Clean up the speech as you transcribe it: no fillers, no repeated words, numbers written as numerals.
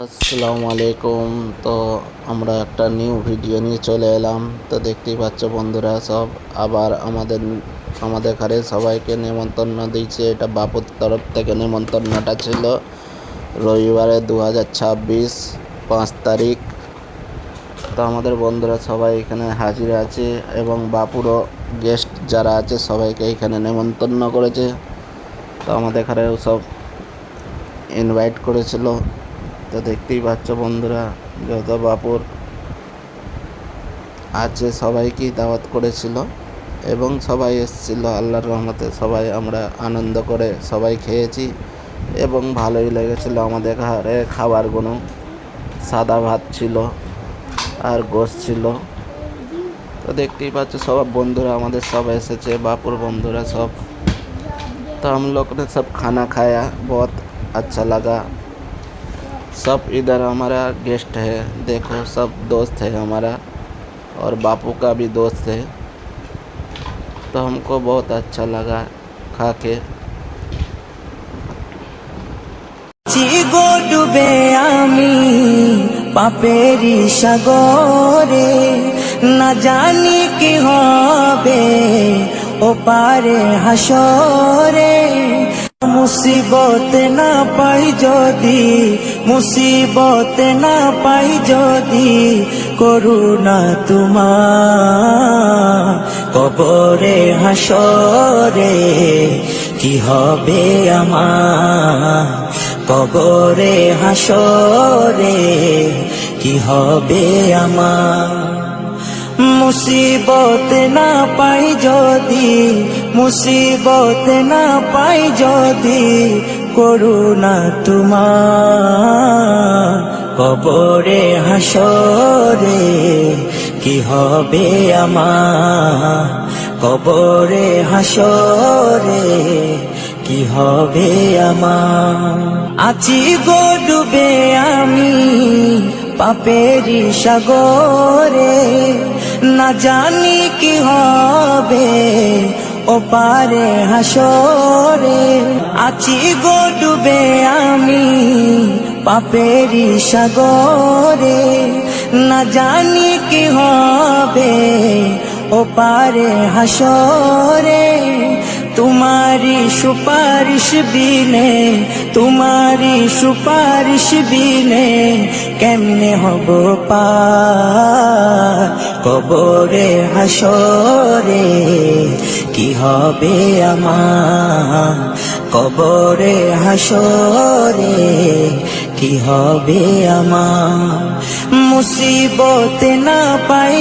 আসসালামু আলাইকুম। তো আমরা একটা নিউ ভিডিও নিয়ে চলে এলাম। তো দেখতেই পাচ্ছ বন্ধুরা, সব আবার আমাদের ঘরে সবাইকে নেমন্তন্ন দিয়েছে। এটা বাপুর তরফ থেকে নেমন্তন্নটা ছিল রবিবারে 2026 5 তারিখ। তো আমাদের বন্ধুরা সবাই এখানে হাজির আছে এবং বাপুরও গেস্ট যারা আছে সবাইকে এখানে নেমন্তন্ন করেছে। তো আমাদের ঘরেও সব ইনভাইট করেছিল। তো দেখতেই পাচ্ছ বন্ধুরা, যত বাপুর আছে সবাইকেই দাওয়াত করেছিল এবং সবাই এসেছিল। আল্লাহর রহমতে সবাই আমরা আনন্দ করে সবাই খেয়েছি এবং ভালোই লেগেছিল। আমাদের ঘরে খাবারগুলো সাদা ভাত ছিল আর গোশত ছিল। তো দেখতেই পাচ্ছ সব বন্ধুরা আমাদের সব এসেছে, बापुर बंधुरा सब। तो हम लोग ने सब खाना खाया, बहुत अच्छा लगा। सब इधर हमारा गेस्ट है, देखो सब दोस्त है हमारा और बापू का भी दोस्त है। तो हमको बहुत अच्छा लगा खा के। চিগো ডুবে আমি পাপেরি সাগরে, না জানি কি হবে ও পারে হাসরে। মুসিবত না পাই যদি, মুসিবত না পাই যদি, করুণা তোমার কবরে হাসরে কি হবে আমার, কবরে হাসরে কি হবে আমার। মুসিবত না পাই যদি, মুসিবত না পাই যদি, করুণা তোমার কবরে হাসরে কি হবে আমার, কবরে হাসরে কি হবে আমার। আছি গো ডুবে আমি পাপেরি সাগরে, না জানি কি হবে ও পারে হাসরে। আছি গো ডুবে আমি পাপেরি সাগরে, না জানি কি হবে ও পারে হাসরে। तुम्हारी सुपारिश बिने, तुम्हारी सुपारिश बिने केमने हबो पार कबरे हासरे কি হবে আমার, কবরে হাসরে কি হবে আমার। মুসিবত না পাই